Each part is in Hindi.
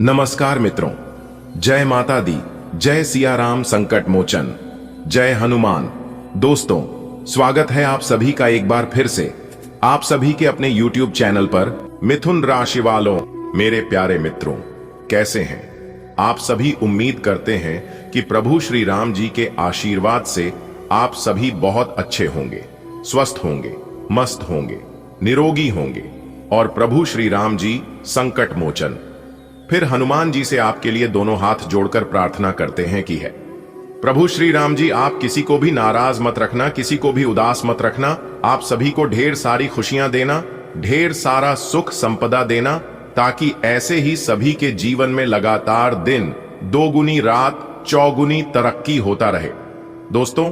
नमस्कार मित्रों, जय माता दी, जय सिया राम संकट मोचन, जय हनुमान। दोस्तों, स्वागत है आप सभी का एक बार फिर से आप सभी के अपने YouTube चैनल पर। मिथुन राशि वालों, मेरे प्यारे मित्रों, कैसे हैं आप सभी? उम्मीद करते हैं कि प्रभु श्री राम जी के आशीर्वाद से आप सभी बहुत अच्छे होंगे, स्वस्थ होंगे, मस्त होंगे, निरोगी होंगे और प्रभु श्री राम जी संकट मोचन। फिर हनुमान जी से आपके लिए दोनों हाथ जोड़कर प्रार्थना करते हैं कि है प्रभु श्री राम जी, आप किसी को भी नाराज मत रखना, किसी को भी उदास मत रखना। आप सभी को ढेर सारी खुशियां देना, ढेर सारा सुख संपदा देना, ताकि ऐसे ही सभी के जीवन में लगातार दिन दोगुनी, रात चौगुनी तरक्की होता रहे। दोस्तों,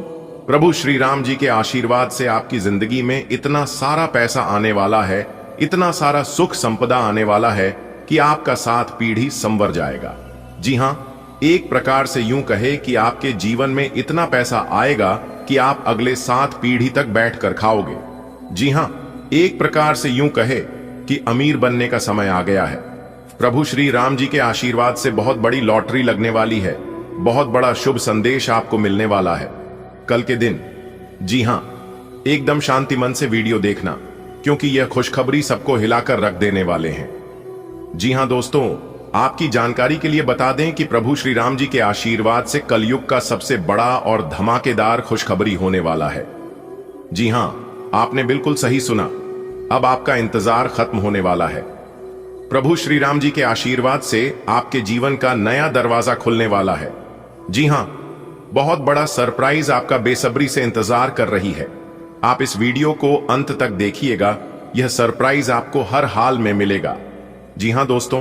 प्रभु श्री राम जी के आशीर्वाद से आपकी जिंदगी में इतना सारा पैसा आने वाला है, इतना सारा सुख संपदा आने वाला है कि आपका 7 पीढ़ी संवर जाएगा। जी हां, एक प्रकार से यूं कहे कि आपके जीवन में इतना पैसा आएगा कि आप अगले 7 पीढ़ी तक बैठकर खाओगे। जी हां, एक प्रकार से यूं कहे कि अमीर बनने का समय आ गया है। प्रभु श्री राम जी के आशीर्वाद से बहुत बड़ी लॉटरी लगने वाली है, बहुत बड़ा शुभ संदेश आपको मिलने वाला है कल के दिन। जी हां, एकदम शांति मन से वीडियो देखना, क्योंकि यह खुशखबरी सबको हिलाकर रख देने वाले हैं। जी हां दोस्तों, आपकी जानकारी के लिए बता दें कि प्रभु श्री राम जी के आशीर्वाद से कलयुग का सबसे बड़ा और धमाकेदार खुशखबरी होने वाला है। जी हां, आपने बिल्कुल सही सुना, अब आपका इंतजार खत्म होने वाला है। प्रभु श्री राम जी के आशीर्वाद से आपके जीवन का नया दरवाजा खुलने वाला है। जी हां, बहुत बड़ा सरप्राइज आपका बेसब्री से इंतजार कर रही है। आप इस वीडियो को अंत तक देखिएगा, यह सरप्राइज आपको हर हाल में मिलेगा। जी हां दोस्तों,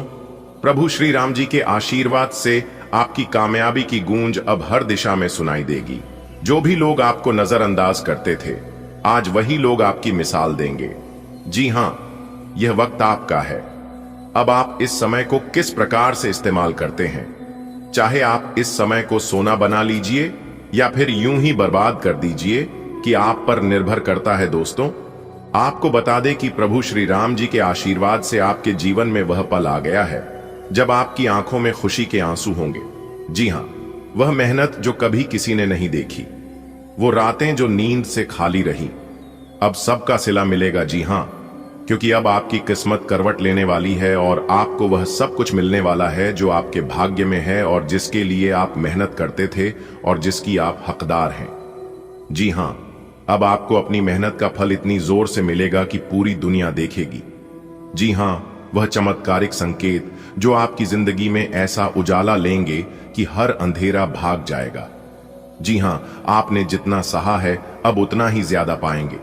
प्रभु श्री राम जी के आशीर्वाद से आपकी कामयाबी की गूंज अब हर दिशा में सुनाई देगी। जो भी लोग आपको नजरअंदाज करते थे, आज वही लोग आपकी मिसाल देंगे। जी हां, यह वक्त आपका है। अब आप इस समय को किस प्रकार से इस्तेमाल करते हैं, चाहे आप इस समय को सोना बना लीजिए या फिर यूं ही बर्बाद कर दीजिए, कि आप पर निर्भर करता है। दोस्तों, आपको बता दें कि प्रभु श्री राम जी के आशीर्वाद से आपके जीवन में वह पल आ गया है जब आपकी आंखों में खुशी के आंसू होंगे। जी हां, वह मेहनत जो कभी किसी ने नहीं देखी, वो रातें जो नींद से खाली रही, अब सबका सिला मिलेगा। जी हां, क्योंकि अब आपकी किस्मत करवट लेने वाली है और आपको वह सब कुछ मिलने वाला है जो आपके भाग्य में है और जिसके लिए आप मेहनत करते थे और जिसकी आप हकदार हैं। जी हां, अब आपको अपनी मेहनत का फल इतनी जोर से मिलेगा कि पूरी दुनिया देखेगी। जी हां, वह चमत्कारिक संकेत जो आपकी जिंदगी में ऐसा उजाला लेंगे कि हर अंधेरा भाग जाएगा। जी हां, आपने जितना सहा है अब उतना ही ज्यादा पाएंगे।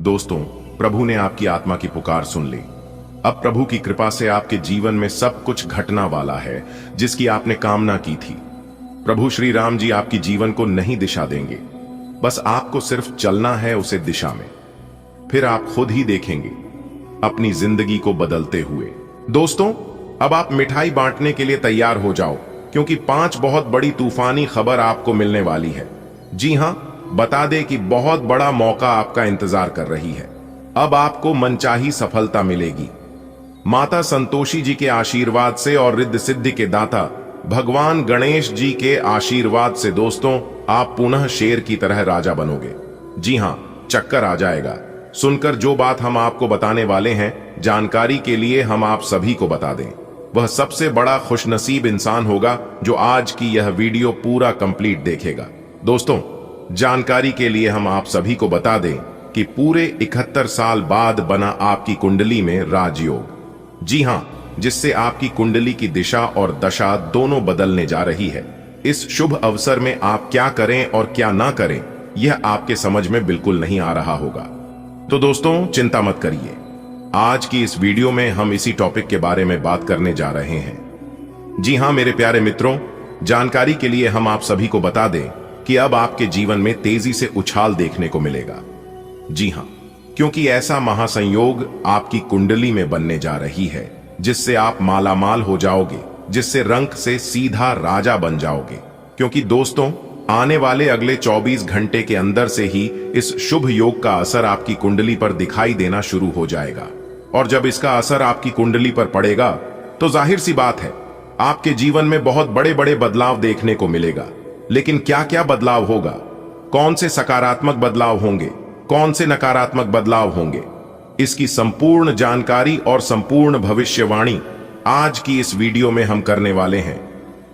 दोस्तों, प्रभु ने आपकी आत्मा की पुकार सुन ली। अब प्रभु की कृपा से आपके जीवन में सब कुछ घटना वाला है जिसकी आपने कामना की थी। प्रभु श्री राम जी आपकी जीवन को नई दिशा देंगे, बस आपको सिर्फ चलना है उसे दिशा में, फिर आप खुद ही देखेंगे अपनी जिंदगी को बदलते हुए। दोस्तों, अब आप मिठाई बांटने के लिए तैयार हो जाओ, क्योंकि 5 बहुत बड़ी तूफानी खबर आपको मिलने वाली है। जी हां, बता दे कि बहुत बड़ा मौका आपका इंतजार कर रही है। अब आपको मनचाही सफलता मिलेगी। माता संतोषी जी के आशीर्वाद से और रिद्धि सिद्धि के दाता भगवान गणेश जी के आशीर्वाद से दोस्तों, आप पुनः शेर की तरह राजा बनोगे। जी हां, चक्कर आ जाएगा सुनकर जो बात हम आपको बताने वाले हैं। जानकारी के लिए हम आप सभी को बता दें, वह सबसे बड़ा खुशनसीब इंसान होगा जो आज की यह वीडियो पूरा कंप्लीट देखेगा। दोस्तों, जानकारी के लिए हम आप सभी को बता दें कि पूरे 71 साल बाद बना आपकी कुंडली में राजयोग। जी हां, जिससे आपकी कुंडली की दिशा और दशा दोनों बदलने जा रही है। इस शुभ अवसर में आप क्या करें और क्या ना करें, यह आपके समझ में बिल्कुल नहीं आ रहा होगा। तो दोस्तों, चिंता मत करिए, आज की इस वीडियो में हम इसी टॉपिक के बारे में बात करने जा रहे हैं। जी हां मेरे प्यारे मित्रों, जानकारी के लिए हम आप सभी को बता दें कि अब आपके जीवन में तेजी से उछाल देखने को मिलेगा। जी हां, क्योंकि ऐसा महासंयोग आपकी कुंडली में बनने जा रही है जिससे आप मालामाल हो जाओगे, जिससे रंक से सीधा राजा बन जाओगे। क्योंकि दोस्तों, आने वाले अगले 24 घंटे के अंदर से ही इस शुभ योग का असर आपकी कुंडली पर दिखाई देना शुरू हो जाएगा। और जब इसका असर आपकी कुंडली पर पड़ेगा तो जाहिर सी बात है आपके जीवन में बहुत बड़े बड़े बदलाव देखने को मिलेगा। लेकिन क्या क्या बदलाव होगा, कौन से सकारात्मक बदलाव होंगे, कौन से नकारात्मक बदलाव होंगे, इसकी संपूर्ण जानकारी और संपूर्ण भविष्यवाणी आज की इस वीडियो में हम करने वाले हैं।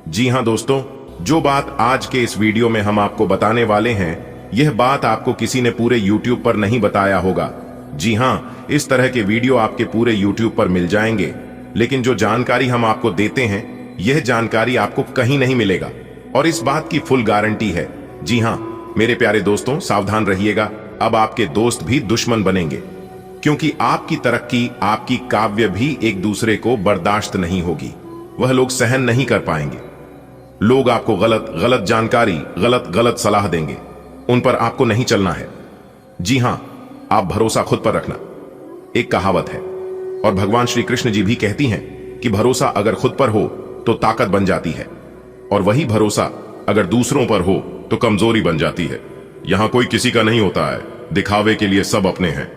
जी हां दोस्तों, जो बात आज के इस वीडियो में हम आपको बताने वाले हैं, यह बात आपको किसी ने पूरे YouTube पर नहीं बताया होगा। जी हां, इस तरह के वीडियो आपके पूरे YouTube पर मिल जाएंगे, लेकिन जो जानकारी हम आपको देते हैं, यह जानकारी आपको कहीं नहीं मिलेगा और इस बात की फुल गारंटी है। जी हां मेरे प्यारे दोस्तों, सावधान रहिएगा, अब आपके दोस्त भी दुश्मन बनेंगे, क्योंकि आपकी तरक्की, आपकी काव्य भी एक दूसरे को बर्दाश्त नहीं होगी। वह लोग सहन नहीं कर पाएंगे। लोग आपको गलत गलत जानकारी, गलत गलत सलाह देंगे, उन पर आपको नहीं चलना है। जी हां, आप भरोसा खुद पर रखना। एक कहावत है और भगवान श्री कृष्ण जी भी कहती हैं कि भरोसा अगर खुद पर हो तो ताकत बन जाती है, और वही भरोसा अगर दूसरों पर हो तो कमजोरी बन जाती है। यहां कोई किसी का नहीं होता है, दिखावे के लिए सब अपने हैं,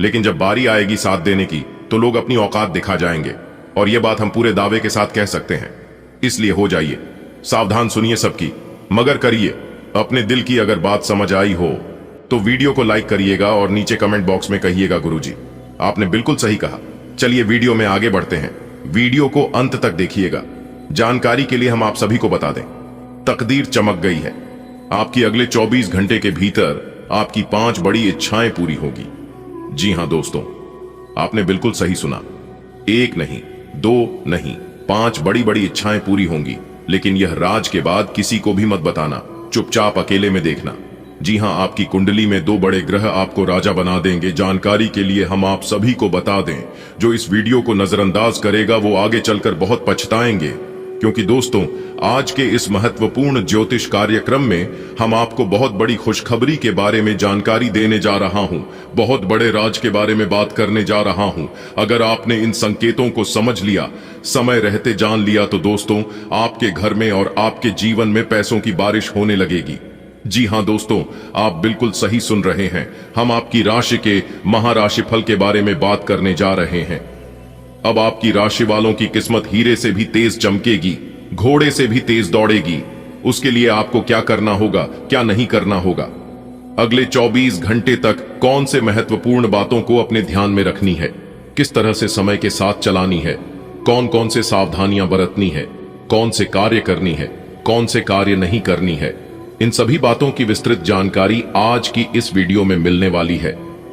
लेकिन जब बारी आएगी साथ देने की तो लोग अपनी औकात दिखा जाएंगे, और यह बात हम पूरे दावे के साथ कह सकते हैं। इसलिए हो जाइए सावधान, सुनिए सबकी, मगर करिए अपने दिल की। अगर बात समझ आई हो तो वीडियो को लाइक करिएगा और नीचे कमेंट बॉक्स में कहिएगा गुरुजी आपने बिल्कुल सही कहा। चलिए वीडियो में आगे बढ़ते हैं। वीडियो को अंत तक देखिएगा। जानकारी के लिए हम आप सभी को बता दें, तकदीर चमक गई है। आपकी अगले 24 घंटे के भीतर आपकी 5 बड़ी इच्छाएं पूरी होगी। जी हां दोस्तों, आपने बिल्कुल सही सुना। 1 नहीं, 2 नहीं, 5 बड़ी बड़ी इच्छाएं पूरी होंगी। लेकिन यह राज के बाद किसी को भी मत बताना, चुपचाप अकेले में देखना। जी हां, आपकी कुंडली में 2 बड़े ग्रह आपको राजा बना देंगे। जानकारी के लिए हम आप सभी को बता दें, जो इस वीडियो को नजरअंदाज करेगा वो आगे चलकर बहुत पछताएंगे, क्योंकि दोस्तों आज के इस महत्वपूर्ण ज्योतिष कार्यक्रम में हम आपको बहुत बड़ी खुशखबरी के बारे में जानकारी देने जा रहा हूं। बहुत बड़े राज के बारे में बात करने जा रहा हूं। अगर आपने इन संकेतों को समझ लिया, समय रहते जान लिया, तो दोस्तों आपके घर में और आपके जीवन में पैसों की बारिश होने लगेगी। जी हां दोस्तों, आप बिल्कुल सही सुन रहे हैं। हम आपकी राशि के महाराशिफल के बारे में बात करने जा रहे हैं। अब आपकी राशि वालों की किस्मत हीरे से भी तेज चमकेगी, घोड़े से भी तेज दौड़ेगी। उसके लिए आपको क्या करना होगा, क्या नहीं करना होगा, अगले 24 घंटे तक कौन से महत्वपूर्ण बातों को अपने ध्यान में रखनी है, किस तरह से समय के साथ चलानी है, कौन कौन से सावधानियां बरतनी है, कौन से कार्य करनी है, कौन से कार्य नहीं करनी है, इन सभी बातों की विस्तृत जानकारी आज की इस वीडियो में मिलने वाली है।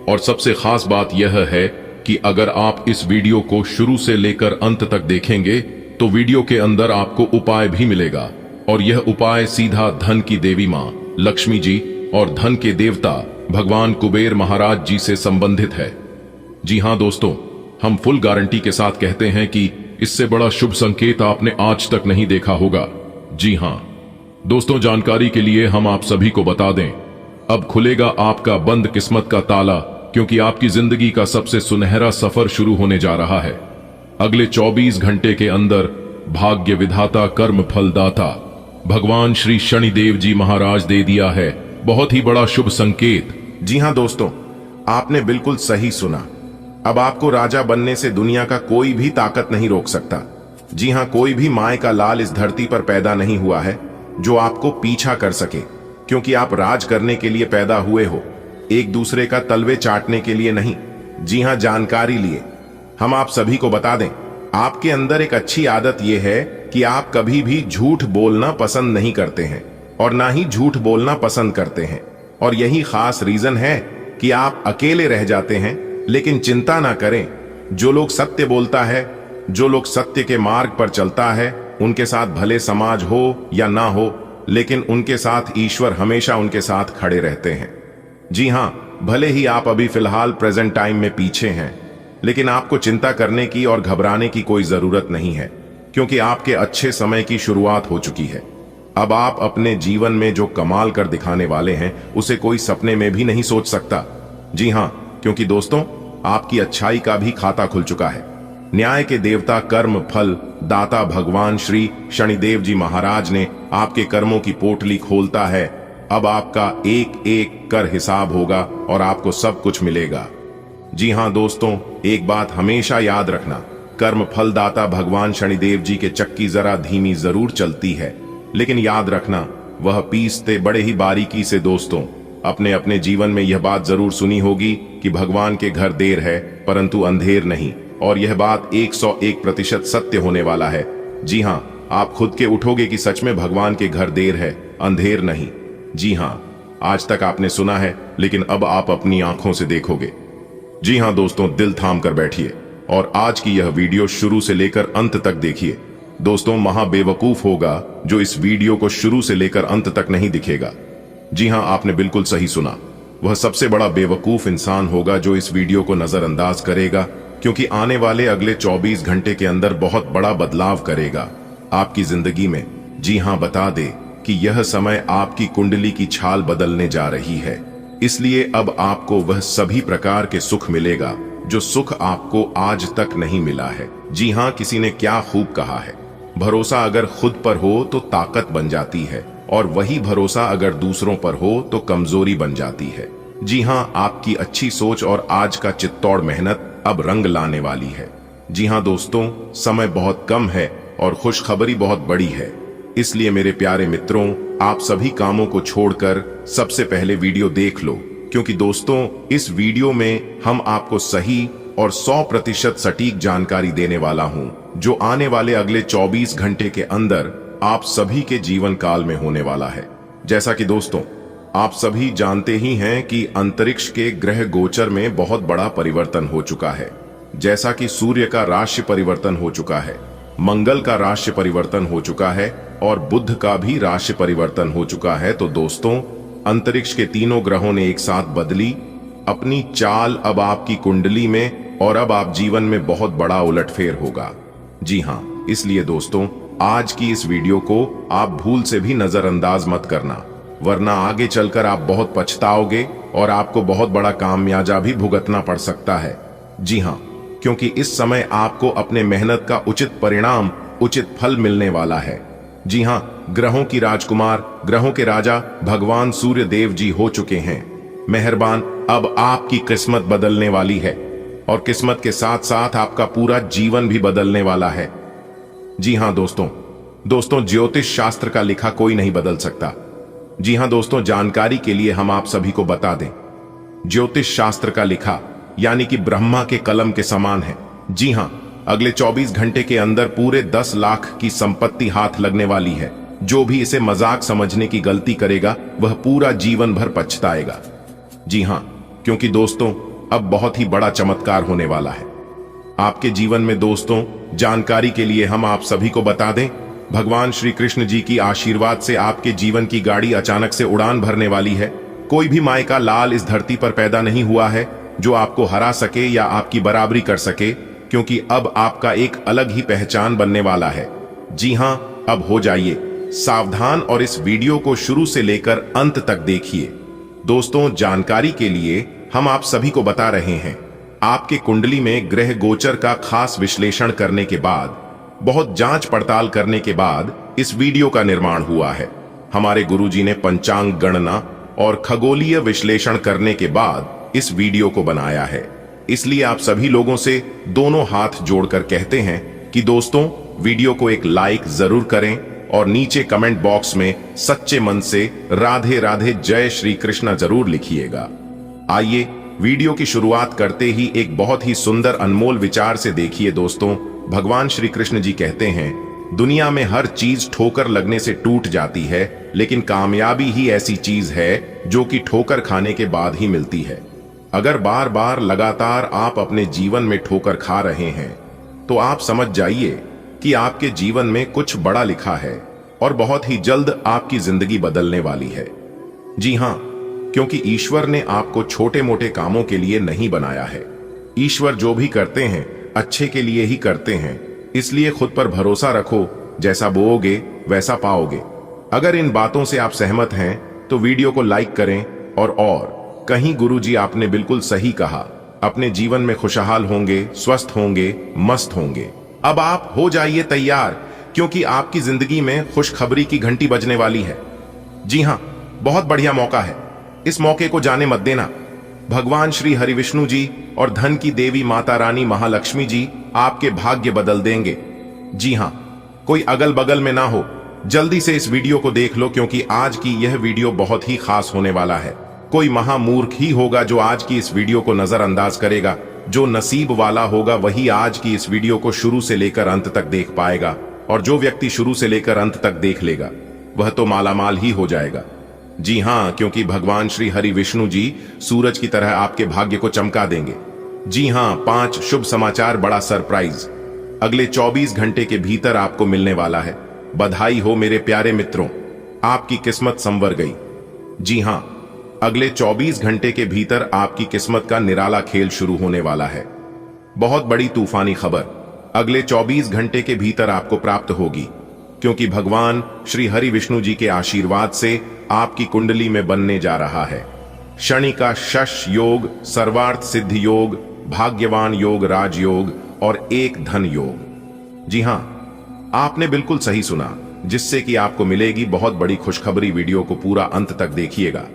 और सबसे खास बात यह है कि अगर आप इस वीडियो को शुरू से लेकर अंत तक देखेंगे तो वीडियो के अंदर आपको उपाय भी मिलेगा, और यह उपाय सीधा धन की देवी मां लक्ष्मी जी और धन के देवता भगवान कुबेर महाराज जी से संबंधित है। जी हां दोस्तों, हम फुल गारंटी के साथ कहते हैं कि इससे बड़ा शुभ संकेत आपने आज तक नहीं देखा होगा। जी हां दोस्तों, जानकारी के लिए हम आप सभी को बता दें, अब खुलेगा आपका बंद किस्मत का ताला, क्योंकि आपकी जिंदगी का सबसे सुनहरा सफर शुरू होने जा रहा है। अगले 24 घंटे के अंदर भाग्य विधाता, कर्म फलदाता भगवान श्री शनिदेव जी महाराज दे दिया है बहुत ही बड़ा शुभ संकेत। जी हां दोस्तों, आपने बिल्कुल सही सुना। अब आपको राजा बनने से दुनिया का कोई भी ताकत नहीं रोक सकता। जी हां, कोई भी माय का लाल इस धरती पर पैदा नहीं हुआ है जो आपको पीछा कर सके, क्योंकि आप राज करने के लिए पैदा हुए हो, एक दूसरे का तलवे चाटने के लिए नहीं। जी हां, जानकारी लिए हम आप सभी को बता दें, आपके अंदर एक अच्छी आदत यह है कि आप कभी भी झूठ बोलना पसंद नहीं करते हैं और ना ही झूठ बोलना पसंद करते हैं, और यही खास रीजन है कि आप अकेले रह जाते हैं। लेकिन चिंता ना करें, जो लोग सत्य बोलता है, जो लोग सत्य के मार्ग पर चलता है, उनके साथ भले समाज हो या ना हो, लेकिन उनके साथ ईश्वर हमेशा उनके साथ खड़े रहते हैं। जी हां, भले ही आप अभी फिलहाल प्रेजेंट टाइम में पीछे हैं, लेकिन आपको चिंता करने की और घबराने की कोई जरूरत नहीं है, क्योंकि आपके अच्छे समय की शुरुआत हो चुकी है। अब आप अपने जीवन में जो कमाल कर दिखाने वाले हैं, उसे कोई सपने में भी नहीं सोच सकता। जी हां, क्योंकि दोस्तों आपकी अच्छाई का भी खाता खुल चुका है। न्याय के देवता, कर्म फल दाता भगवान श्री शनिदेव जी महाराज ने आपके कर्मों की पोटली खोलता है। अब आपका एक एक कर हिसाब होगा और आपको सब कुछ मिलेगा। जी हां दोस्तों, एक बात हमेशा याद रखना, कर्म फलदाता भगवान शनिदेव जी के चक्की जरा धीमी जरूर चलती है, लेकिन याद रखना वह पीसते बड़े ही बारीकी से। दोस्तों, अपने अपने जीवन में यह बात जरूर सुनी होगी कि भगवान के घर देर है परंतु अंधेर नहीं, और यह बात 101% सत्य होने वाला है। जी हाँ, आप खुद के उठोगे कि सच में भगवान के घर देर है, अंधेर नहीं। जी हाँ, आज तक आपने सुना है, लेकिन अब आप अपनी आंखों से देखोगे। जी हाँ दोस्तों, दिल थाम कर बैठिए और आज की यह वीडियो शुरू से लेकर अंत तक देखिए। दोस्तों, महा बेवकूफ होगा जो इस वीडियो को शुरू से लेकर अंत तक नहीं दिखेगा। जी हाँ, आपने बिल्कुल सही सुना। वह सबसे बड़ा बेवकूफ इंसान होगा जो इस वीडियो को नजरअंदाज करेगा, क्योंकि आने वाले अगले 24 घंटे के अंदर बहुत बड़ा बदलाव करेगा आपकी जिंदगी में। जी हाँ, बता दे कि यह समय आपकी कुंडली की छाल बदलने जा रही है, इसलिए अब आपको वह सभी प्रकार के सुख मिलेगा जो सुख आपको आज तक नहीं मिला है। जी हाँ, किसी ने क्या खूब कहा है, भरोसा अगर खुद पर हो तो ताकत बन जाती है, और वही भरोसा अगर दूसरों पर हो तो कमजोरी बन जाती है। जी हाँ, आपकी अच्छी सोच और आज का चित्तौड़ मेहनत अब रंग लाने वाली है। जी हाँ दोस्तों, समय बहुत कम है और खुशखबरी बहुत बड़ी है, इसलिए मेरे प्यारे मित्रों, आप सभी कामों को छोड़कर सबसे पहले वीडियो देख लो, क्योंकि दोस्तों इस वीडियो में हम आपको सही और 100% सटीक जानकारी देने वाला हूं, जो आने वाले अगले 24 घंटे के अंदर आप सभी के जीवन काल में होने वाला है। जैसा कि दोस्तों आप सभी जानते ही हैं कि अंतरिक्ष के ग्रह गोचर में बहुत बड़ा परिवर्तन हो चुका है। जैसा कि सूर्य का राशि परिवर्तन हो चुका है, मंगल का राशि परिवर्तन हो चुका है और बुध का भी राशि परिवर्तन हो चुका है। तो दोस्तों, अंतरिक्ष के तीनों ग्रहों ने एक साथ बदली अपनी चाल अब आपकी कुंडली में, और अब आप जीवन में बहुत बड़ा उलटफेर होगा। जी हाँ, इसलिए दोस्तों आज की इस वीडियो को आप भूल से भी नजरअंदाज मत करना, वरना आगे चलकर आप बहुत पछताओगे और आपको बहुत बड़ा खामियाजा भी भुगतना पड़ सकता है। जी हाँ, क्योंकि इस समय आपको अपने मेहनत का उचित परिणाम, उचित फल मिलने वाला है। जी हाँ, ग्रहों की राजकुमार, ग्रहों के राजा भगवान सूर्य देव जी हो चुके हैं मेहरबान। अब आपकी किस्मत बदलने वाली है, और किस्मत के साथ साथ आपका पूरा जीवन भी बदलने वाला है। जी हाँ दोस्तों, ज्योतिष शास्त्र का लिखा कोई नहीं बदल सकता। जी हाँ दोस्तों, जानकारी के लिए हम आप सभी को बता दें, ज्योतिष शास्त्र का लिखा यानी कि ब्रह्मा के कलम के समान है। जी हाँ, अगले 24 घंटे के अंदर पूरे 10 लाख की संपत्ति हाथ लगने वाली है। जो भी इसे मजाक समझने की गलती करेगा वह पूरा जीवन भर पछताएगा। जी हाँ, क्योंकि दोस्तों अब बहुत ही बड़ा चमत्कार होने वाला है आपके जीवन में। दोस्तों, जानकारी के लिए हम आप सभी को बता दें, भगवान श्री कृष्ण जी की आशीर्वाद से आपके जीवन की गाड़ी अचानक से उड़ान भरने वाली है। कोई भी माय का लाल इस धरती पर पैदा नहीं हुआ है जो आपको हरा सके या आपकी बराबरी कर सके, क्योंकि अब आपका एक अलग ही पहचान बनने वाला है। जी हाँ, अब हो जाइए सावधान और इस वीडियो को शुरू से लेकर अंत तक देखिए। दोस्तों, जानकारी के लिए हम आप सभी को बता रहे हैं, आपके कुंडली में ग्रह गोचर का खास विश्लेषण करने के बाद, बहुत जांच पड़ताल करने के बाद इस वीडियो का निर्माण हुआ है। हमारे गुरुजी ने पंचांग गणना और खगोलीय विश्लेषण करने के बाद इस वीडियो को बनाया है। इसलिए आप सभी लोगों से दोनों हाथ जोड़कर कहते हैं कि दोस्तों वीडियो को एक लाइक जरूर करें और नीचे कमेंट बॉक्स में सच्चे मन से राधे राधे जय श्री कृष्णा जरूर लिखिएगा। आइए वीडियो की शुरुआत करते ही एक बहुत ही सुंदर अनमोल विचार से देखिए। दोस्तों, भगवान श्री कृष्ण जी कहते हैं, दुनिया में हर चीज ठोकर लगने से टूट जाती है, लेकिन कामयाबी ही ऐसी चीज है जो कि ठोकर खाने के बाद ही मिलती है। अगर बार बार लगातार आप अपने जीवन में ठोकर खा रहे हैं तो आप समझ जाइए कि आपके जीवन में कुछ बड़ा लिखा है और बहुत ही जल्द आपकी जिंदगी बदलने वाली है। जी हाँ, क्योंकि ईश्वर ने आपको छोटे मोटे कामों के लिए नहीं बनाया है। ईश्वर जो भी करते हैं अच्छे के लिए ही करते हैं, इसलिए खुद पर भरोसा रखो, जैसा बोओगे वैसा पाओगे। अगर इन बातों से आप सहमत हैं तो वीडियो को लाइक करें। और कहीं गुरुजी आपने बिल्कुल सही कहा, अपने जीवन में खुशहाल होंगे, स्वस्थ होंगे, मस्त होंगे। अब आप हो जाइए तैयार, क्योंकि आपकी जिंदगी में खुशखबरी की घंटी बजने वाली है। जी हाँ, बहुत बढ़िया मौका है, इस मौके को जाने मत देना। भगवान श्री हरि विष्णु जी और धन की देवी माता रानी महालक्ष्मी जी आपके भाग्य बदल देंगे। जी हां, कोई अगल बगल में ना हो, जल्दी से इस वीडियो को देख लो, क्योंकि आज की यह वीडियो बहुत ही खास होने वाला है। कोई महामूर्ख ही होगा जो आज की इस वीडियो को नजरअंदाज करेगा। जो नसीब वाला होगा वही आज की इस वीडियो को शुरू से लेकर अंत तक देख पाएगा, और जो व्यक्ति शुरू से लेकर अंत तक देख लेगा वह तो मालामाल ही हो जाएगा। जी हां, क्योंकि भगवान श्री हरि विष्णु जी सूरज की तरह आपके भाग्य को चमका देंगे। जी हां, 5 शुभ समाचार, बड़ा सरप्राइज अगले 24 घंटे के भीतर आपको मिलने वाला है। बधाई हो मेरे प्यारे मित्रों, आपकी किस्मत संवर गई। जी हां, अगले 24 घंटे के भीतर आपकी किस्मत का निराला खेल शुरू होने वाला है। बहुत बड़ी तूफानी खबर अगले 24 घंटे के भीतर आपको प्राप्त होगी, क्योंकि भगवान श्री हरि विष्णु जी के आशीर्वाद से आपकी कुंडली में बनने जा रहा है शनि का शश योग, सर्वार्थ सिद्धि योग, भाग्यवान योग, राजयोग और एक धन योग। जी हां, आपने बिल्कुल सही सुना, जिससे कि आपको मिलेगी बहुत बड़ी खुशखबरी। वीडियो को पूरा अंत तक देखिएगा,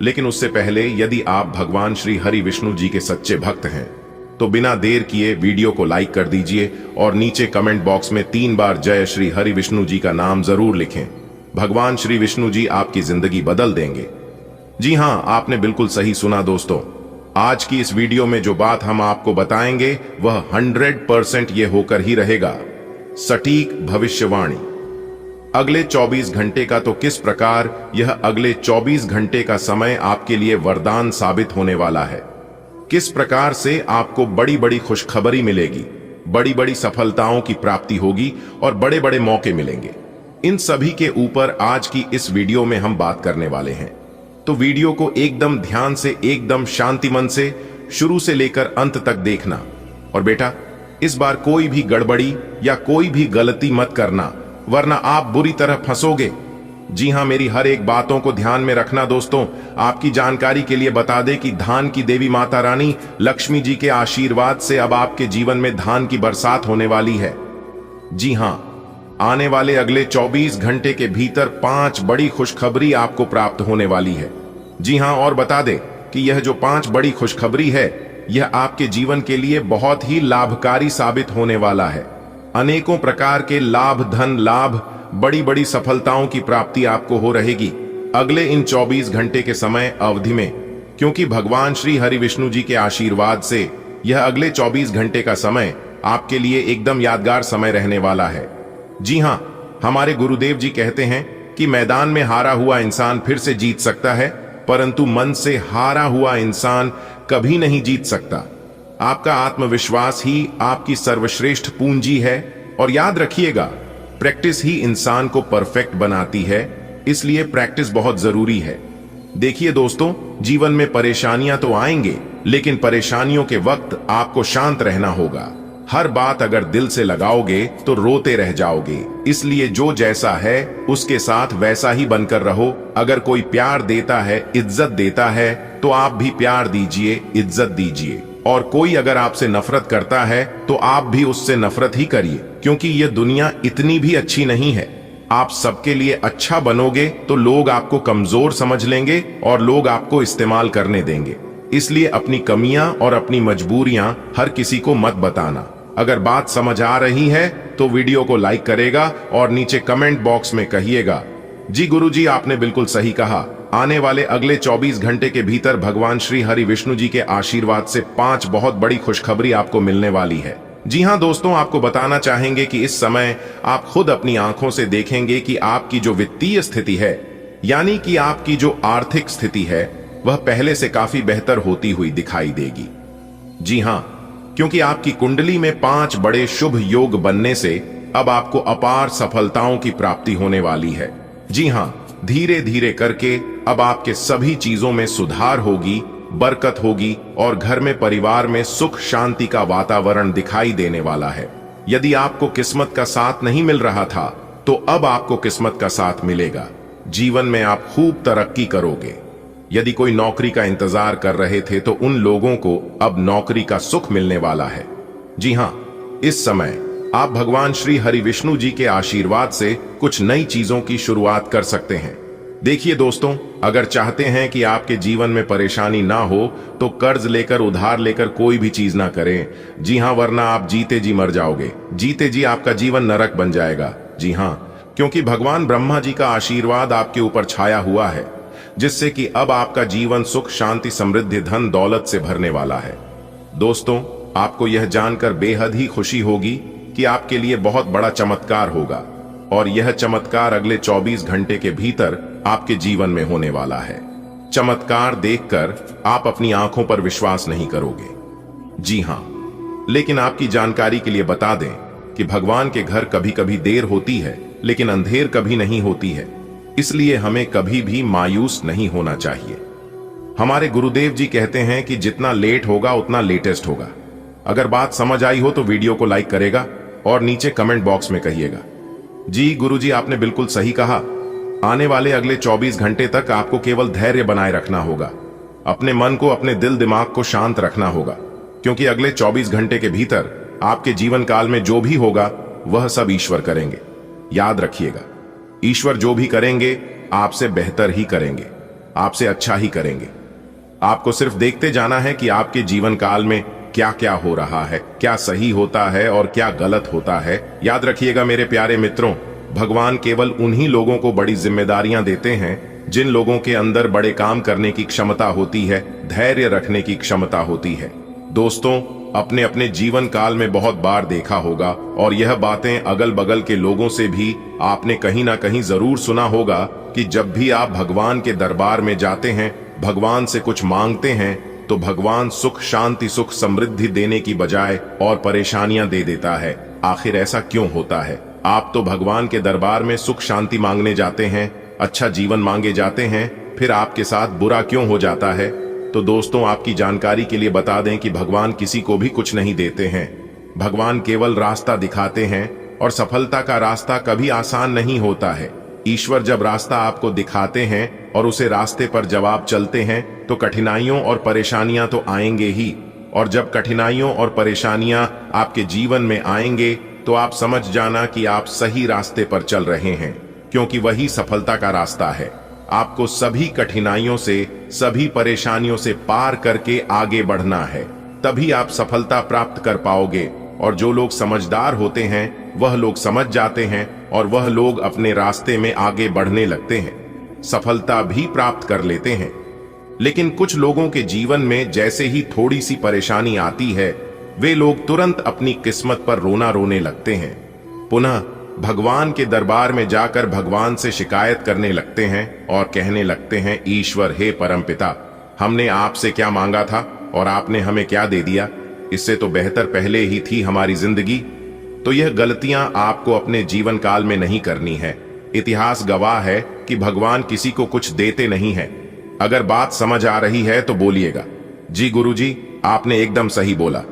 लेकिन उससे पहले यदि आप भगवान श्री हरि विष्णु जी के सच्चे भक्त हैं तो बिना देर किए वीडियो को लाइक कर दीजिए और नीचे कमेंट बॉक्स में 3 बार जय श्री हरि विष्णु जी का नाम जरूर लिखें। भगवान श्री विष्णु जी आपकी जिंदगी बदल देंगे। जी हां, आपने बिल्कुल सही सुना दोस्तों। आज की इस वीडियो में जो बात हम आपको बताएंगे वह 100% ये होकर ही रहेगा, सटीक भविष्यवाणी। अगले 24 घंटे का तो किस प्रकार यह अगले 24 घंटे का समय आपके लिए वरदान साबित होने वाला है। किस प्रकार से आपको बड़ी बड़ी खुशखबरी मिलेगी, बड़ी बड़ी सफलताओं की प्राप्ति होगी और बड़े बड़े मौके मिलेंगे। इन सभी के ऊपर आज की इस वीडियो में हम बात करने वाले हैं। तो वीडियो को एकदम ध्यान से, एकदम शांति मन से शुरू से लेकर अंत तक देखना। और बेटा, इस बार कोई भी गड़बड़ी या कोई भी गलती मत करना, वरना आप बुरी तरह फंसोगे। जी हां, मेरी हर एक बातों को ध्यान में रखना दोस्तों। आपकी जानकारी के लिए बता दें कि धान की देवी माता रानी लक्ष्मी जी के आशीर्वाद से अब आपके जीवन में धान की बरसात होने वाली है। जी हां, आने वाले अगले 24 घंटे के भीतर 5 बड़ी खुशखबरी आपको प्राप्त होने वाली है। जी हां, और बता दें कि यह जो 5 बड़ी खुशखबरी है, यह आपके जीवन के लिए बहुत ही लाभकारी साबित होने वाला है। अनेकों प्रकार के लाभ, धन लाभ, बड़ी बड़ी सफलताओं की प्राप्ति आपको हो रहेगी अगले इन 24 घंटे के समय अवधि में, क्योंकि भगवान श्री हरि विष्णु जी के आशीर्वाद से यह अगले 24 घंटे का समय आपके लिए एकदम यादगार समय रहने वाला है। जी हां, हमारे गुरुदेव जी कहते हैं कि मैदान में हारा हुआ इंसान फिर से जीत सकता है, परंतु मन से हारा हुआ इंसान कभी नहीं जीत सकता। आपका आत्मविश्वास ही आपकी सर्वश्रेष्ठ पूंजी है। और याद रखिएगा, प्रैक्टिस ही इंसान को परफेक्ट बनाती है, इसलिए प्रैक्टिस बहुत जरूरी है। देखिए दोस्तों, जीवन में परेशानियां तो आएंगे, लेकिन परेशानियों के वक्त आपको शांत रहना होगा। हर बात अगर दिल से लगाओगे तो रोते रह जाओगे। इसलिए जो जैसा है उसके साथ वैसा ही बनकर रहो। अगर कोई प्यार देता है, इज्जत देता है, तो आप भी प्यार दीजिए, इज्जत दीजिए। और कोई अगर आपसे नफरत करता है तो आप भी उससे नफरत ही करिए, क्योंकि यह दुनिया इतनी भी अच्छी नहीं है। आप सबके लिए अच्छा बनोगे तो लोग आपको कमजोर समझ लेंगे और लोग आपको इस्तेमाल करने देंगे। इसलिए अपनी कमियां और अपनी मजबूरियां हर किसी को मत बताना। अगर बात समझ आ रही है तो वीडियो को लाइक करेगा और नीचे कमेंट बॉक्स में कहिएगा, जी गुरुजी, आपने बिल्कुल सही कहा। आने वाले अगले 24 घंटे के भीतर भगवान श्री हरि विष्णु जी के आशीर्वाद से 5 बहुत बड़ी खुशखबरी आपको मिलने वाली है। जी हां दोस्तों, आपको बताना चाहेंगे कि इस समय आप खुद अपनी आंखों से देखेंगे कि आपकी जो वित्तीय स्थिति है, यानी कि आपकी जो आर्थिक स्थिति है, वह पहले से काफी बेहतर होती हुई दिखाई देगी। जी हां, क्योंकि आपकी कुंडली में 5 बड़े शुभ योग बनने से अब आपको अपार सफलताओं की प्राप्ति होने वाली है। जी हां, धीरे धीरे करके अब आपके सभी चीजों में सुधार होगी, बरकत होगी और घर में, परिवार में सुख शांति का वातावरण दिखाई देने वाला है। यदि आपको किस्मत का साथ नहीं मिल रहा था तो अब आपको किस्मत का साथ मिलेगा। जीवन में आप खूब तरक्की करोगे। यदि कोई नौकरी का इंतजार कर रहे थे तो उन लोगों को अब नौकरी का सुख मिलने वाला है। जी हां, इस समय आप भगवान श्री हरि विष्णु जी के आशीर्वाद से कुछ नई चीजों की शुरुआत कर सकते हैं। देखिए दोस्तों, अगर चाहते हैं कि आपके जीवन में परेशानी ना हो तो कर्ज लेकर उधार लेकर कोई भी चीज ना करें। जी हां, वरना आप जीते जी मर जाओगे, जीते जी आपका जीवन नरक बन जाएगा। जी हां, क्योंकि भगवान ब्रह्मा जी का आशीर्वाद आपके ऊपर छाया हुआ है, जिससे कि अब आपका जीवन सुख शांति समृद्धि धन दौलत से भरने वाला है। दोस्तों, आपको यह जानकर बेहद ही खुशी होगी कि आपके लिए बहुत बड़ा चमत्कार होगा, और यह चमत्कार अगले 24 घंटे के भीतर आपके जीवन में होने वाला है। चमत्कार देखकर आप अपनी आंखों पर विश्वास नहीं करोगे। जी हां, लेकिन आपकी जानकारी के लिए बता दें कि भगवान के घर कभी कभी देर होती है, लेकिन अंधेर कभी नहीं होती है। इसलिए हमें कभी भी मायूस नहीं होना चाहिए। हमारे गुरुदेव जी कहते हैं कि जितना लेट होगा उतना लेटेस्ट होगा। अगर बात समझ आई हो तो वीडियो को लाइक करेगा और नीचे कमेंट बॉक्स में कहिएगा। जी गुरुजी, आपने बिल्कुल सही कहा। आने वाले अगले 24 घंटे तक आपको केवल धैर्य बनाए रखना होगा। अपने मन को, अपने दिल दिमाग को शांत रखना होगा, क्योंकि अगले 24 घंटे के भीतर आपके जीवन काल में जो भी होगा वह सब ईश्वर करेंगे। याद रखिएगा, ईश्वर जो भी करेंगे आपसे बेहतर ही करेंगे, आपसे अच्छा ही करेंगे। आपको सिर्फ देखते जाना है कि आपके जीवन काल में क्या क्या हो रहा है, क्या सही होता है और क्या गलत होता है। याद रखिएगा मेरे प्यारे मित्रों, भगवान केवल उन्हीं लोगों को बड़ी जिम्मेदारियां देते हैं जिन लोगों के अंदर बड़े काम करने की क्षमता होती है, धैर्य रखने की क्षमता होती है। दोस्तों, अपने अपने जीवन काल में बहुत बार देखा होगा, और यह बातें अगल बगल के लोगों से भी आपने कहीं ना कहीं जरूर सुना होगा कि जब भी आप भगवान के दरबार में जाते हैं, भगवान से कुछ मांगते हैं, तो भगवान सुख शांति सुख समृद्धि देने की बजाय और परेशानियां दे देता है। आखिर ऐसा क्यों होता है? आप तो भगवान के दरबार में सुख शांति मांगने जाते हैं, अच्छा जीवन मांगे जाते हैं, फिर आपके साथ बुरा क्यों हो जाता है? तो दोस्तों, आपकी जानकारी के लिए बता दें कि भगवान किसी को भी कुछ नहीं देते हैं। भगवान केवल रास्ता दिखाते हैं, और सफलता का रास्ता कभी आसान नहीं होता है। ईश्वर जब रास्ता आपको दिखाते हैं और उसे रास्ते पर जब आप चलते हैं तो कठिनाइयों और परेशानियां तो आएंगे ही, और जब कठिनाइयों और परेशानियां आपके जीवन में आएंगे तो आप समझ जाना कि आप सही रास्ते पर चल रहे हैं, क्योंकि वही सफलता का रास्ता है। आपको सभी कठिनाइयों से, सभी परेशानियों से पार करके आगे बढ़ना है, तभी आप सफलता प्राप्त कर पाओगे। और जो लोग समझदार होते हैं वह लोग समझ जाते हैं, और वह लोग अपने रास्ते में आगे बढ़ने लगते हैं, सफलता भी प्राप्त कर लेते हैं। लेकिन कुछ लोगों के जीवन में जैसे ही थोड़ी सी परेशानी आती है, वे लोग तुरंत अपनी किस्मत पर रोने लगते हैं। पुनः भगवान के दरबार में जाकर भगवान से शिकायत करने लगते हैं और कहने लगते हैं, ईश्वर हे परमपिता, हमने आपसे क्या मांगा था और आपने हमें क्या दे दिया? इससे तो बेहतर पहले ही थी हमारी जिंदगी। तो यह गलतियां आपको अपने जीवन काल में नहीं करनी है। इतिहास गवाह है कि भगवान किसी को कुछ देते नहीं है। अगर बात समझ आ रही है तो बोलिएगा, जी गुरुजी, आपने एकदम सही बोला।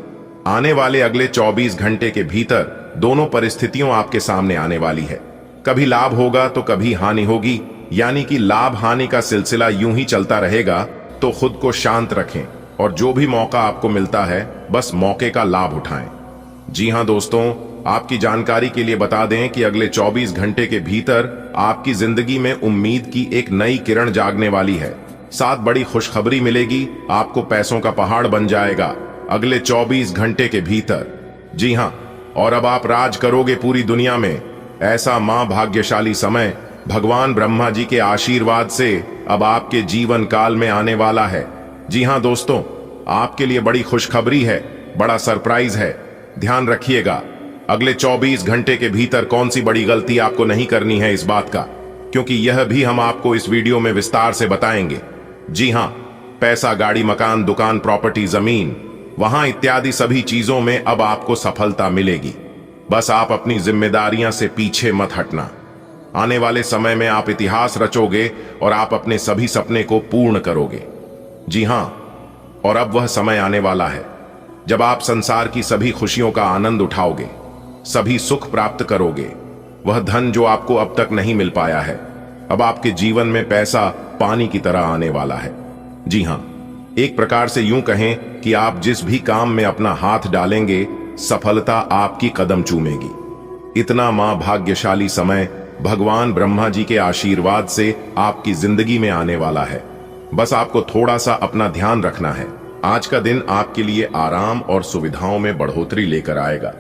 आने वाले अगले 24 घंटे के भीतर दोनों परिस्थितियों आपके सामने आने वाली है। कभी लाभ होगा तो कभी हानि होगी, यानी कि लाभ हानि का सिलसिला यूं ही चलता रहेगा। तो खुद को शांत रखें और जो भी मौका आपको मिलता है बस मौके का लाभ उठाएं। जी हां दोस्तों, आपकी जानकारी के लिए बता दें कि अगले 24 घंटे के भीतर आपकी जिंदगी में उम्मीद की एक नई किरण जागने वाली है। साथ बड़ी खुशखबरी मिलेगी, आपको पैसों का पहाड़ बन जाएगा अगले 24 घंटे के भीतर। जी हां, और अब आप राज करोगे पूरी दुनिया में। ऐसा मां भाग्यशाली समय भगवान ब्रह्मा जी के आशीर्वाद से अब आपके जीवन काल में आने वाला है। जी हां दोस्तों, आपके लिए बड़ी खुशखबरी है, बड़ा सरप्राइज है। ध्यान रखिएगा, अगले 24 घंटे के भीतर कौन सी बड़ी गलती आपको नहीं करनी है इस बात का, क्योंकि यह भी हम आपको इस वीडियो में विस्तार से बताएंगे। जी हां, पैसा, गाड़ी, मकान, दुकान, प्रॉपर्टी, जमीन, वहां इत्यादि सभी चीजों में अब आपको सफलता मिलेगी। बस आप अपनी जिम्मेदारियां से पीछे मत हटना। आने वाले समय में आप इतिहास रचोगे और आप अपने सभी सपने को पूर्ण करोगे। जी हां, और अब वह समय आने वाला है जब आप संसार की सभी खुशियों का आनंद उठाओगे, सभी सुख प्राप्त करोगे। वह धन जो आपको अब तक नहीं मिल पाया है, अब आपके जीवन में पैसा पानी की तरह आने वाला है। जी हां, एक प्रकार से यूं कहें कि आप जिस भी काम में अपना हाथ डालेंगे, सफलता आपकी कदम चूमेगी। इतना मां भाग्यशाली समय भगवान ब्रह्मा जी के आशीर्वाद से आपकी जिंदगी में आने वाला है। बस आपको थोड़ा सा अपना ध्यान रखना है। आज का दिन आपके लिए आराम और सुविधाओं में बढ़ोतरी लेकर आएगा।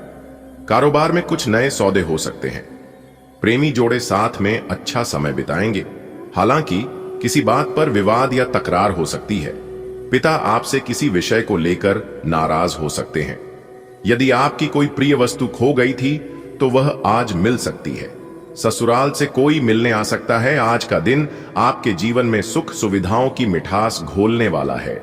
कारोबार में कुछ नए सौदे हो सकते हैं। प्रेमी जोड़े साथ में अच्छा समय बिताएंगे। हालांकि किसी बात पर विवाद या तकरार हो सकती है। पिता आपसे किसी विषय को लेकर नाराज हो सकते हैं। यदि आपकी कोई प्रिय वस्तु खो गई थी तो वह आज मिल सकती है। ससुराल से कोई मिलने आ सकता है। आज का दिन आपके जीवन में सुख सुविधाओं की मिठास घोलने वाला है।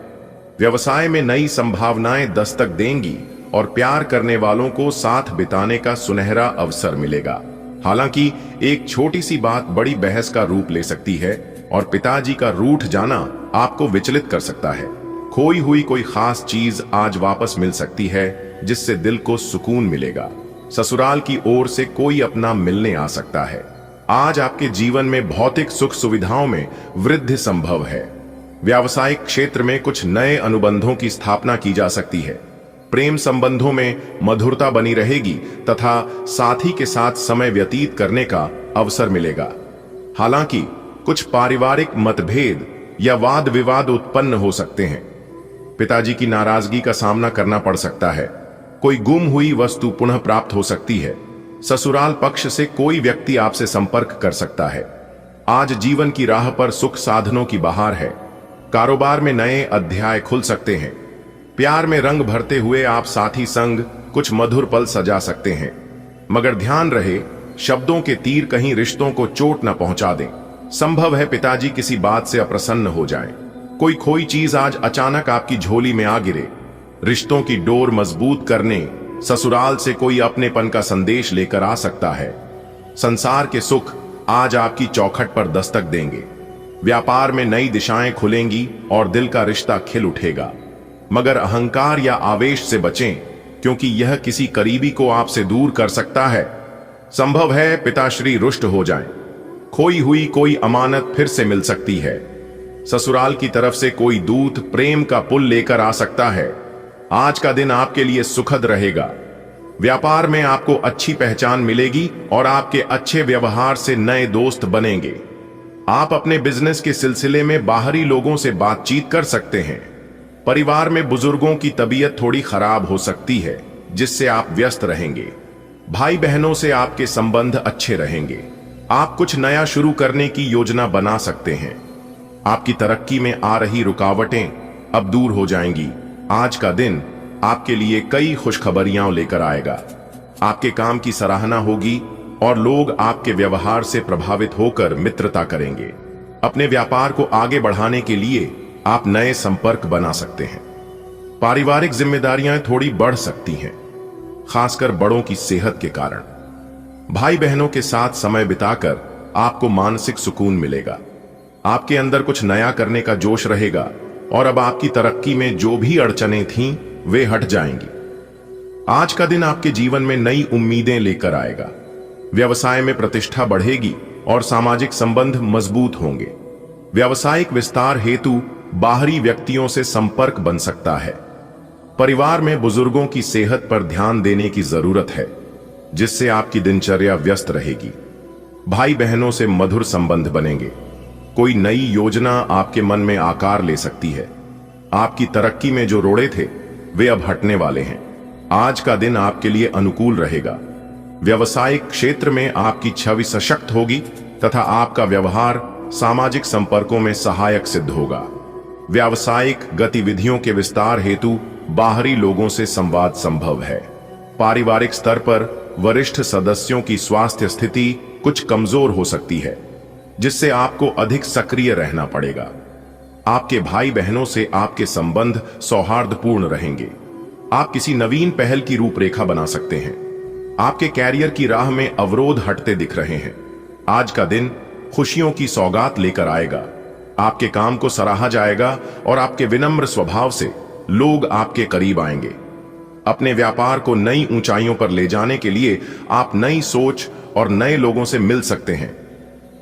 व्यवसाय में नई संभावनाएं दस्तक देंगी और प्यार करने वालों को साथ बिताने का सुनहरा अवसर मिलेगा। हालांकि एक छोटी सी बात बड़ी बहस का रूप ले सकती है और पिताजी का रूठ जाना आपको विचलित कर सकता है। खोई हुई कोई खास चीज आज वापस मिल सकती है जिससे दिल को सुकून मिलेगा। ससुराल की ओर से कोई अपना मिलने आ सकता है। आज आपके जीवन में भौतिक सुख सुविधाओं में वृद्धि संभव है। व्यावसायिक क्षेत्र में कुछ नए अनुबंधों की स्थापना की जा सकती है। प्रेम संबंधों में मधुरता बनी रहेगी तथा साथी के साथ समय व्यतीत करने का अवसर मिलेगा। हालांकि कुछ पारिवारिक मतभेद या वाद विवाद उत्पन्न हो सकते हैं। पिताजी की नाराजगी का सामना करना पड़ सकता है। कोई गुम हुई वस्तु पुनः प्राप्त हो सकती है। ससुराल पक्ष से कोई व्यक्ति आपसे संपर्क कर सकता है। आज जीवन की राह पर सुख साधनों की बहार है। कारोबार में नए अध्याय खुल सकते हैं। प्यार में रंग भरते हुए आप साथी संग कुछ मधुर पल सजा सकते हैं। मगर ध्यान रहे, शब्दों के तीर कहीं रिश्तों को चोट न पहुंचा दें। संभव है पिताजी किसी बात से अप्रसन्न हो जाएं। कोई खोई चीज आज अचानक आपकी झोली में आ गिरे। रिश्तों की डोर मजबूत करने ससुराल से कोई अपनेपन का संदेश लेकर आ सकता है। संसार के सुख आज आपकी चौखट पर दस्तक देंगे। व्यापार में नई दिशाएं खुलेंगी और दिल का रिश्ता खिल उठेगा। मगर अहंकार या आवेश से बचें, क्योंकि यह किसी करीबी को आपसे दूर कर सकता है। संभव है पिताश्री रुष्ट हो जाएं। खोई हुई कोई अमानत फिर से मिल सकती है। ससुराल की तरफ से कोई दूत प्रेम का पुल लेकर आ सकता है। आज का दिन आपके लिए सुखद रहेगा। व्यापार में आपको अच्छी पहचान मिलेगी और आपके अच्छे व्यवहार से नए दोस्त बनेंगे। आप अपने बिजनेस के सिलसिले में बाहरी लोगों से बातचीत कर सकते हैं। परिवार में बुजुर्गों की तबीयत थोड़ी खराब हो सकती है, जिससे आप व्यस्त रहेंगे। भाई बहनों से आपके संबंध अच्छे रहेंगे। आप कुछ नया शुरू करने की योजना बना सकते हैं। आपकी तरक्की में आ रही रुकावटें अब दूर हो जाएंगी। आज का दिन आपके लिए कई खुशखबरियां लेकर आएगा। आपके काम की सराहना होगी और लोग आपके व्यवहार से प्रभावित होकर मित्रता करेंगे। अपने व्यापार को आगे बढ़ाने के लिए आप नए संपर्क बना सकते हैं। पारिवारिक जिम्मेदारियां थोड़ी बढ़ सकती हैं, खासकर बड़ों की सेहत के कारण। भाई बहनों के साथ समय बिताकर आपको मानसिक सुकून मिलेगा। आपके अंदर कुछ नया करने का जोश रहेगा और अब आपकी तरक्की में जो भी अड़चनें थीं, वे हट जाएंगी। आज का दिन आपके जीवन में नई उम्मीदें लेकर आएगा। व्यवसाय में प्रतिष्ठा बढ़ेगी और सामाजिक संबंध मजबूत होंगे। व्यावसायिक विस्तार हेतु बाहरी व्यक्तियों से संपर्क बन सकता है। परिवार में बुजुर्गों की सेहत पर ध्यान देने की जरूरत है, जिससे आपकी दिनचर्या व्यस्त रहेगी। भाई बहनों से मधुर संबंध बनेंगे। कोई नई योजना आपके मन में आकार ले सकती है। आपकी तरक्की में जो रोड़े थे, वे अब हटने वाले हैं। आज का दिन आपके लिए अनुकूल रहेगा। व्यावसायिक क्षेत्र में आपकी छवि सशक्त होगी तथा आपका व्यवहार सामाजिक संपर्कों में सहायक सिद्ध होगा। व्यावसायिक गतिविधियों के विस्तार हेतु बाहरी लोगों से संवाद संभव है। पारिवारिक स्तर पर वरिष्ठ सदस्यों की स्वास्थ्य स्थिति कुछ कमजोर हो सकती है, जिससे आपको अधिक सक्रिय रहना पड़ेगा। आपके भाई बहनों से आपके संबंध सौहार्दपूर्ण रहेंगे। आप किसी नवीन पहल की रूपरेखा बना सकते हैं। आपके कैरियर की राह में अवरोध हटते दिख रहे हैं। आज का दिन खुशियों की सौगात लेकर आएगा। आपके काम को सराहा जाएगा और आपके विनम्र स्वभाव से लोग आपके करीब आएंगे। अपने व्यापार को नई ऊंचाइयों पर ले जाने के लिए आप नई सोच और नए लोगों से मिल सकते हैं।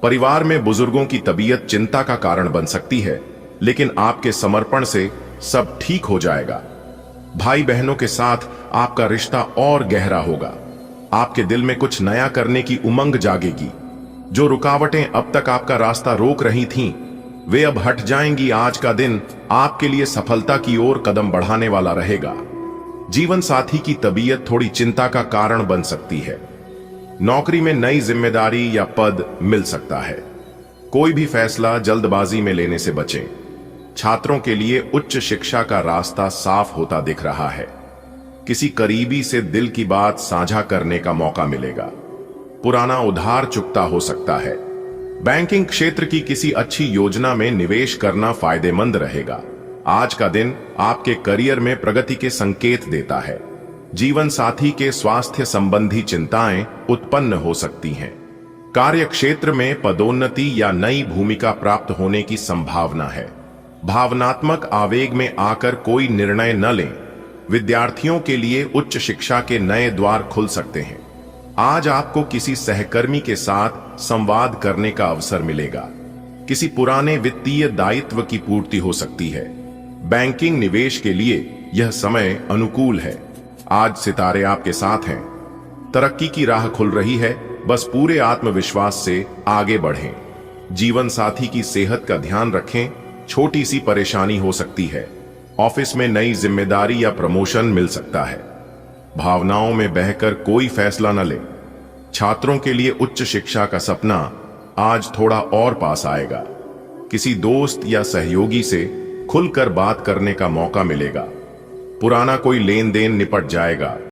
परिवार में बुजुर्गों की तबीयत चिंता का कारण बन सकती है, लेकिन आपके समर्पण से सब ठीक हो जाएगा। भाई बहनों के साथ आपका रिश्ता और गहरा होगा। आपके दिल में कुछ नया करने की उमंग जागेगी। जो रुकावटें अब तक आपका रास्ता रोक रही थीं, वे अब हट जाएंगी। आज का दिन आपके लिए सफलता की ओर कदम बढ़ाने वाला रहेगा। जीवन साथी की तबीयत थोड़ी चिंता का कारण बन सकती है। नौकरी में नई जिम्मेदारी या पद मिल सकता है। कोई भी फैसला जल्दबाजी में लेने से बचें। छात्रों के लिए उच्च शिक्षा का रास्ता साफ होता दिख रहा है। किसी करीबी से दिल की बात साझा करने का मौका मिलेगा। पुराना उधार चुकता हो सकता है। बैंकिंग क्षेत्र की किसी अच्छी योजना में निवेश करना फायदेमंद रहेगा। आज का दिन आपके करियर में प्रगति के संकेत देता है। जीवन साथी के स्वास्थ्य संबंधी चिंताएं उत्पन्न हो सकती हैं। कार्य क्षेत्र में पदोन्नति या नई भूमिका प्राप्त होने की संभावना है। भावनात्मक आवेग में आकर कोई निर्णय न लें। विद्यार्थियों के लिए उच्च शिक्षा के नए द्वार खुल सकते हैं। आज आपको किसी सहकर्मी के साथ संवाद करने का अवसर मिलेगा। किसी पुराने वित्तीय दायित्व की पूर्ति हो सकती है। बैंकिंग निवेश के लिए यह समय अनुकूल है। आज सितारे आपके साथ हैं। तरक्की की राह खुल रही है। बस पूरे आत्मविश्वास से आगे बढ़ें। जीवन साथी की सेहत का ध्यान रखें। छोटी सी परेशानी हो सकती है। ऑफिस में नई जिम्मेदारी या प्रमोशन मिल सकता है। भावनाओं में बहकर कोई फैसला न लें। छात्रों के लिए उच्च शिक्षा का सपना आज थोड़ा और पास आएगा। किसी दोस्त या सहयोगी से खुलकर बात करने का मौका मिलेगा। पुराना कोई लेन देन निपट जाएगा।